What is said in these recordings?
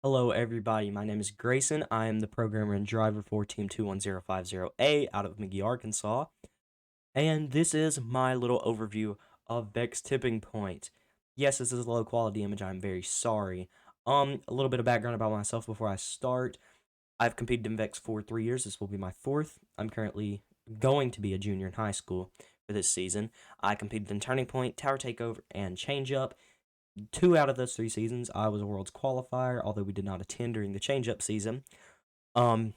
Hello everybody, my name is Grayson. I am the programmer and driver for Team 21050A out of McGee, Arkansas. And this is my little overview of Vex Tipping Point. Yes, this is a low quality image, I'm very sorry. A little bit of background about myself before I start. I've competed in Vex for 3 years, this will be my 4th. I'm currently going to be a junior in high school for this season. I competed in Turning Point, Tower Takeover, and Change Up. 2 out of those 3 seasons, I was a Worlds qualifier, although we did not attend during the change-up season. Um,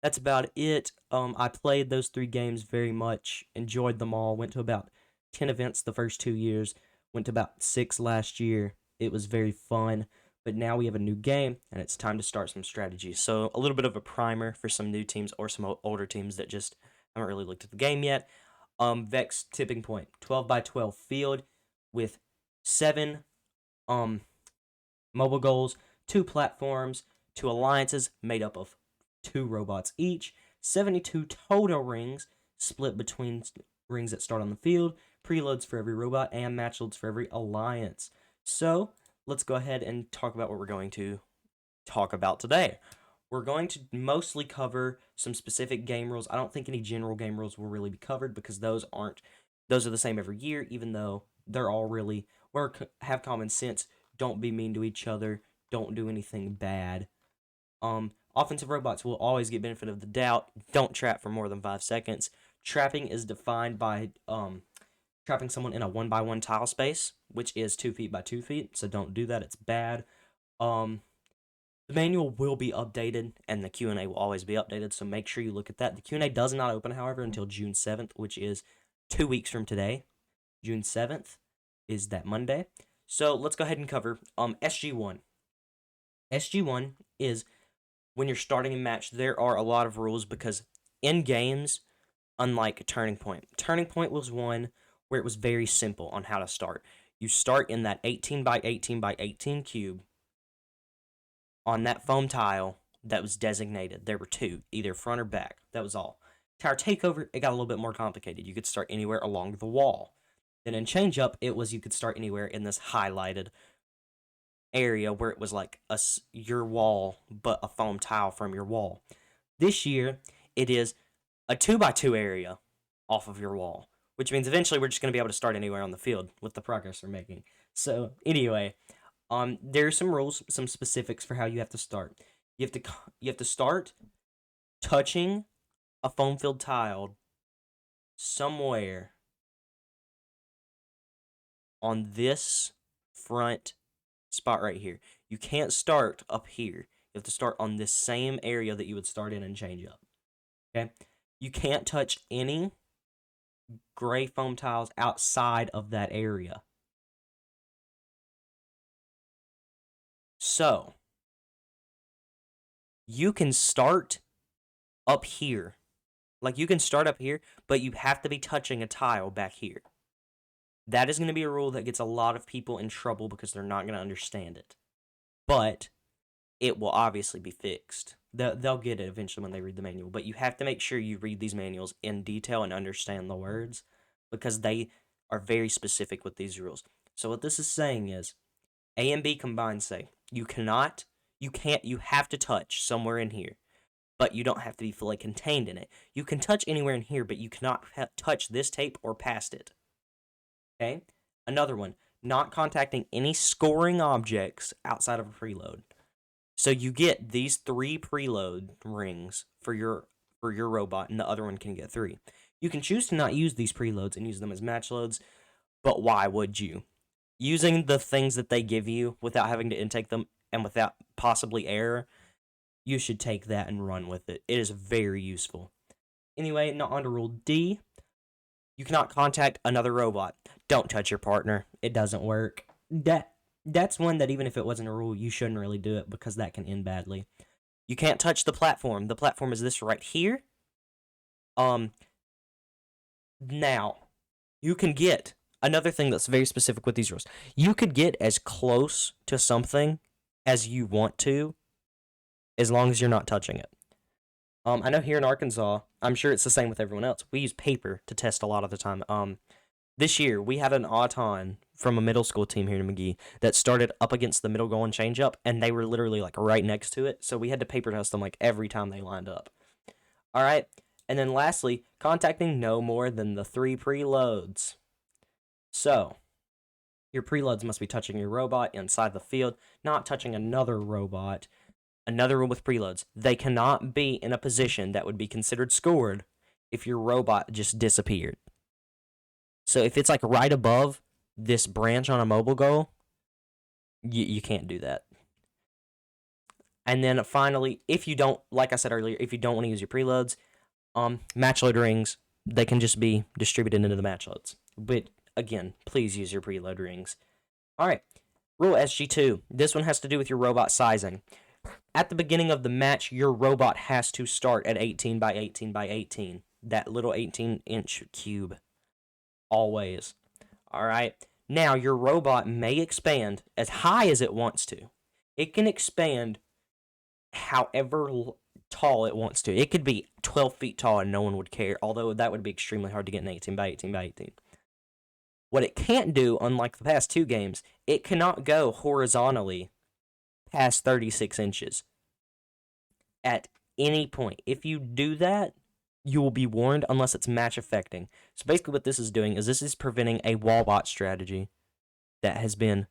that's about it. I played those 3 games very much, enjoyed them all, went to about 10 events the first 2 years, went to about 6 last year. It was very fun, but now we have a new game, and it's time to start some strategies. So a little bit of a primer for some new teams or some older teams that just haven't really looked at the game yet. Vex Tipping Point, 12 by 12 field with 7 mobile goals, 2 platforms, 2 alliances made up of 2 robots each, 72 total rings split between rings that start on the field, preloads for every robot, and match loads for every alliance. So let's go ahead and talk about what we're going to talk about today. We're going to mostly cover some specific game rules. I don't think any general game rules will really be covered because those are the same every year, even though they're all really have common sense. Don't be mean to each other. Don't do anything bad. Offensive robots will always get benefit of the doubt. Don't trap for more than 5 seconds. Trapping is defined by trapping someone in a 1x1 tile space, which is 2 feet by 2 feet. So don't do that. It's bad. The manual will be updated, and the Q&A will always be updated, so make sure you look at that. The Q&A does not open, however, until June 7th, which is 2 weeks from today. June 7th is that Monday. So let's go ahead and cover SG1. SG1 is when you're starting a match, there are a lot of rules because in games, unlike Turning Point was one where it was very simple on how to start. You start in that 18 by 18 by 18 cube on that foam tile that was designated. There were 2, either front or back. That was all. Tower Takeover, it got a little bit more complicated. You could start anywhere along the wall. Then in Change Up, it was you could start anywhere in this highlighted area where it was like your wall, but a foam tile from your wall. This year, it is a 2x2 area off of your wall, which means eventually we're just going to be able to start anywhere on the field with the progress we're making. So anyway, there are some rules, some specifics for how you have to start. You have to start touching a foam filled tile somewhere on this front spot right here. You can't start up here. You have to start on this same area that you would start in and change up. Okay? You can't touch any gray foam tiles outside of that area. So, you can start up here. Like, you can start up here, but you have to be touching a tile back here. That is going to be a rule that gets a lot of people in trouble because they're not going to understand it. But it will obviously be fixed. They'll get it eventually when they read the manual. But you have to make sure you read these manuals in detail and understand the words because they are very specific with these rules. So what this is saying is A and B combined say you have to touch somewhere in here, but you don't have to be fully contained in it. You can touch anywhere in here, but you cannot touch this tape or past it. Okay? Another one, not contacting any scoring objects outside of a preload. So you get these 3 preload rings for your robot, and the other one can get 3. You can choose to not use these preloads and use them as match loads, but why would you? Using the things that they give you without having to intake them and without possibly error, you should take that and run with it. It is very useful. Anyway, now on to Rule D. You cannot contact another robot. Don't touch your partner. It doesn't work. That's one that even if it wasn't a rule, you shouldn't really do it because that can end badly. You can't touch the platform. The platform is this right here. Now, you can get another thing that's very specific with these rules. You could get as close to something as you want to, as long as you're not touching it. I know here in Arkansas, I'm sure it's the same with everyone else. We use paper to test a lot of the time. This year, we had an Auton from a middle school team here in McGee that started up against the middle goal and change up, and they were literally like right next to it. So we had to paper test them like every time they lined up. All right. And then lastly, contacting no more than the 3 preloads. So, your preloads must be touching your robot inside the field, not touching another robot. Another rule with preloads, they cannot be in a position that would be considered scored if your robot just disappeared. So if it's like right above this branch on a mobile goal, you can't do that. And then finally, if you don't, like I said earlier, if you don't want to use your preloads, match load rings, they can just be distributed into the match loads. But again, please use your preload rings. All right, rule SG2. This one has to do with your robot sizing. At the beginning of the match, your robot has to start at 18 by 18 by 18. That little 18-inch cube. Always. All right. Now, your robot may expand as high as it wants to. It can expand however tall it wants to. It could be 12 feet tall and no one would care, although that would be extremely hard to get an 18 by 18 by 18. What it can't do, unlike the past 2 games, it cannot go horizontally past 36 inches at any point. If you do that, you will be warned unless it's match affecting. So basically what this is doing is this is preventing a wallbot strategy that has been,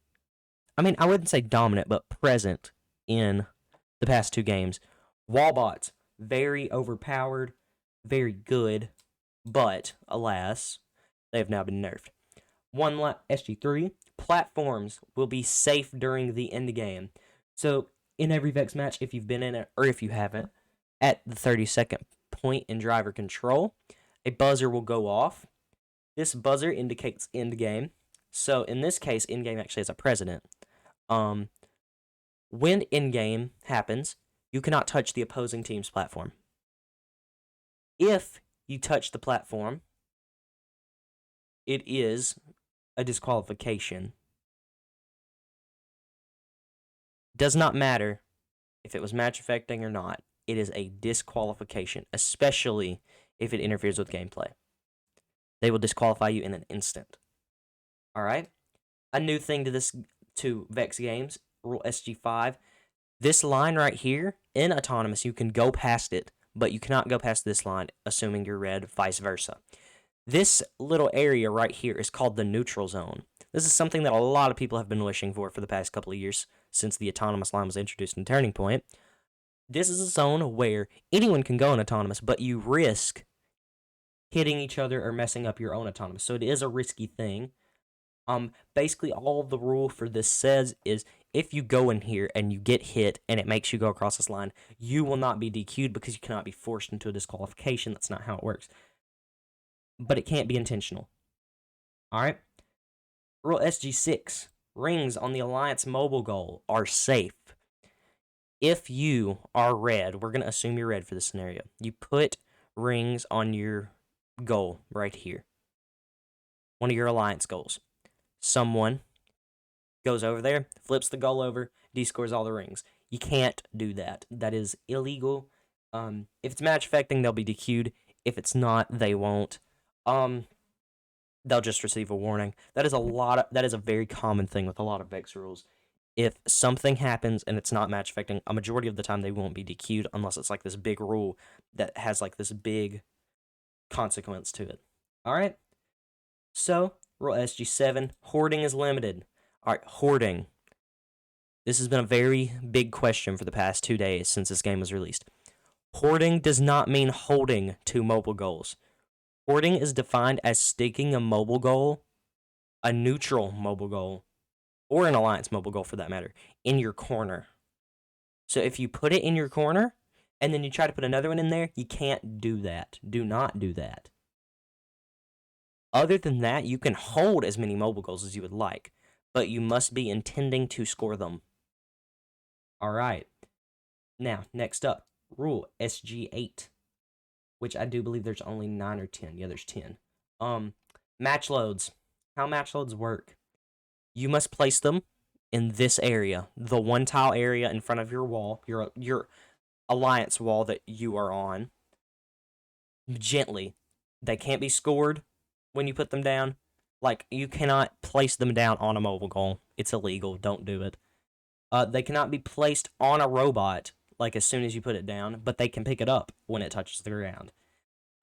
I wouldn't say dominant, but present in the past 2 games. Wallbots, very overpowered, very good, but alas, they have now been nerfed. SG3, platforms will be safe during the end game. So in every Vex match, if you've been in it or if you haven't, at the 32nd point in driver control, a buzzer will go off. This buzzer indicates end game. So in this case, end game actually has a precedent. When end game happens, you cannot touch the opposing team's platform. If you touch the platform, it is a disqualification. Does not matter if it was match affecting or not. It is a disqualification, especially if it interferes with gameplay. They will disqualify you in an instant. All right? A new thing to Vex games, rule SG5. This line right here, in Autonomous, you can go past it, but you cannot go past this line, assuming you're red, vice versa. This little area right here is called the neutral zone. This is something that a lot of people have been wishing for the past couple of years since the Autonomous line was introduced in Turning Point. This is a zone where anyone can go in Autonomous, but you risk hitting each other or messing up your own Autonomous. So it is a risky thing. Basically, all the rule for this says is if you go in here and you get hit and it makes you go across this line, you will not be DQ'd because you cannot be forced into a disqualification. That's not how it works. But it can't be intentional. All right? Rule SG6. Rings on the Alliance mobile goal are safe. If you are red, we're going to assume you're red for this scenario. You put rings on your goal right here. One of your Alliance goals. Someone goes over there, flips the goal over, descores all the rings. You can't do that. That is illegal. If it's match affecting, they'll be DQ'd. If it's not, they won't. They'll just receive a warning. That is a very common thing with a lot of Vex rules. If something happens and it's not match affecting, a majority of the time they won't be DQ'd unless it's like this big rule that has like this big consequence to it. All right. So rule SG7, hoarding is limited. All right, hoarding. This has been a very big question for the past 2 days since this game was released. Hoarding does not mean holding 2 mobile goals. Hoarding is defined as sticking a mobile goal, a neutral mobile goal, or an Alliance mobile goal for that matter, in your corner. So if you put it in your corner, and then you try to put another one in there, you can't do that. Do not do that. Other than that, you can hold as many mobile goals as you would like, but you must be intending to score them. All right. Now, next up, rule SG8, which I do believe there's only 9 or 10. Yeah, there's 10. Match loads. How match loads work. You must place them in this area, the 1 tile area in front of your wall, your Alliance wall that you are on, gently. They can't be scored when you put them down. Like, you cannot place them down on a mobile goal. It's illegal. Don't do it. They cannot be placed on a robot, like, as soon as you put it down, but they can pick it up when it touches the ground.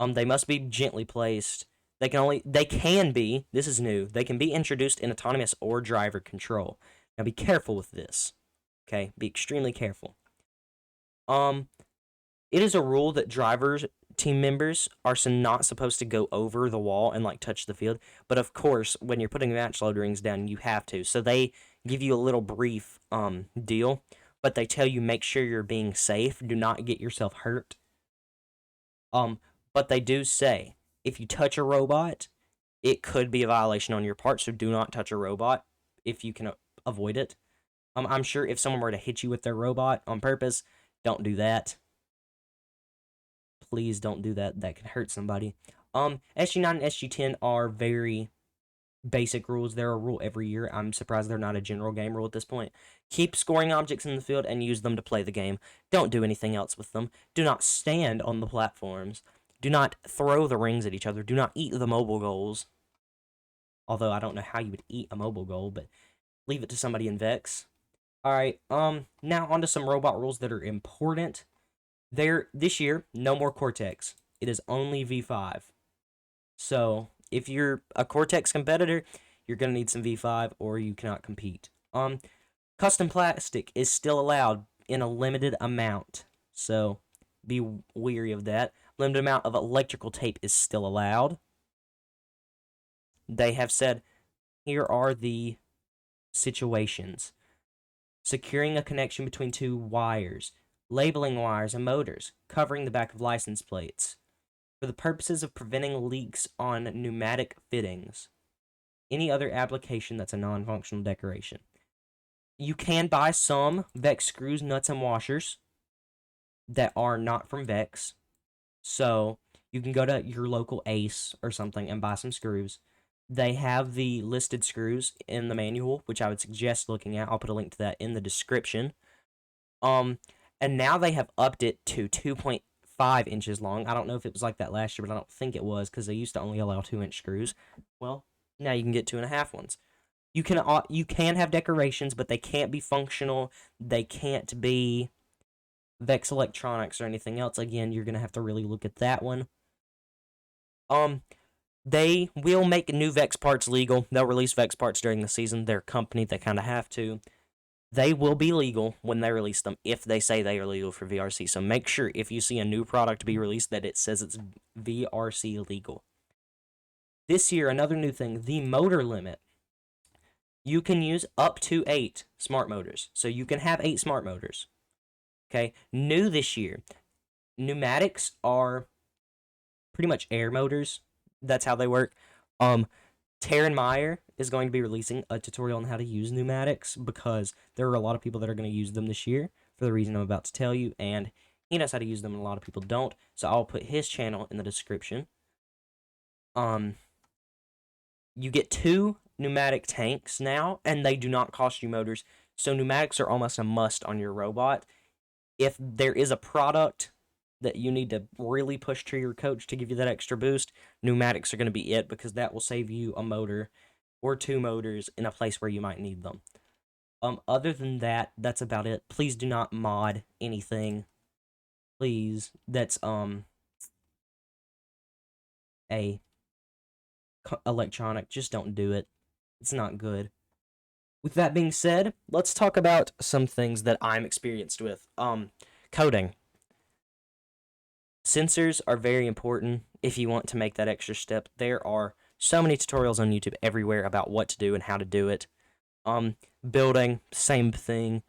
They must be gently placed. They can be, this is new, they can be introduced in autonomous or driver control. Now be careful with this. Okay? Be extremely careful. It is a rule that drivers, team members, are not supposed to go over the wall and, like, touch the field. But of course, when you're putting match load rings down, you have to. So they give you a little brief deal, but they tell you make sure you're being safe. Do not get yourself hurt. But they do say if you touch a robot, it could be a violation on your part. So do not touch a robot if you can avoid it. I'm sure if someone were to hit you with their robot on purpose, don't do that. Please don't do that. That could hurt somebody. SG9 and SG10 are very basic rules. They're a rule every year. I'm surprised they're not a general game rule at this point. Keep scoring objects in the field and use them to play the game. Don't do anything else with them. Do not stand on the platforms. Do not throw the rings at each other. Do not eat the mobile goals. Although I don't know how you would eat a mobile goal, but leave it to somebody in Vex. Alright, now onto some robot rules that are important. This year, no more Cortex. It is only V5. So, if you're a Cortex competitor, you're going to need some V5 or you cannot compete. Custom plastic is still allowed in a limited amount. So, be wary of that. Limited amount of electrical tape is still allowed. They have said, here are the situations. Securing a connection between two wires, labeling wires and motors, covering the back of license plates, for the purposes of preventing leaks on pneumatic fittings. Any other application that's a non-functional decoration. You can buy some Vex screws, nuts, and washers that are not from Vex. So you can go to your local Ace or something and buy some screws. They have the listed screws in the manual, which I would suggest looking at. I'll put a link to that in the description. And now they have upped it to 2.5 inches long. I don't know if it was like that last year, but I don't think it was because they used to only allow 2-inch screws. Well, now you can get 2.5 ones. You can have decorations, but they can't be functional. They can't be Vex Electronics or anything else. Again, you're gonna have to really look at that one. They will make new Vex parts legal. They'll release Vex parts during the season. They're a company, they kind of have to. They will be legal when they release them, if they say they are legal for VRC. So make sure if you see a new product be released that it says it's VRC legal. This year, another new thing, the motor limit. You can use up to 8 smart motors. So you can have 8 smart motors. Okay, new this year, pneumatics are pretty much air motors. That's how they work. Taran Meyer is going to be releasing a tutorial on how to use pneumatics because there are a lot of people that are going to use them this year for the reason I'm about to tell you, and he knows how to use them and a lot of people don't, so I'll put his channel in the description. You get 2 pneumatic tanks now, and they do not cost you motors, so pneumatics are almost a must on your robot. If there is a product that you need to really push to your coach to give you that extra boost, pneumatics are going to be it because that will save you a motor or 2 motors in a place where you might need them. Other than that, that's about it. Please do not mod anything. Please, that's a electronic. Just don't do it. It's not good. With that being said, let's talk about some things that I'm experienced with. Coding. Sensors are very important if you want to make that extra step. There are so many tutorials on YouTube everywhere about what to do and how to do it. Building, same thing.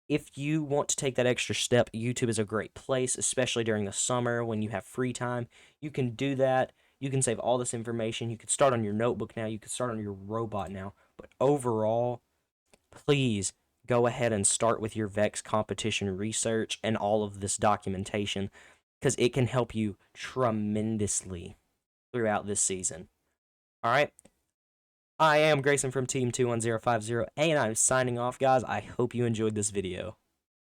If you want to take that extra step, YouTube is a great place, especially during the summer when you have free time. You can do that. You can save all this information. You could start on your notebook now. You could start on your robot now. But overall, please go ahead and start with your Vex competition research and all of this documentation because it can help you tremendously throughout this season. Alright? I am Grayson from Team 21050, and I'm signing off, guys. I hope you enjoyed this video.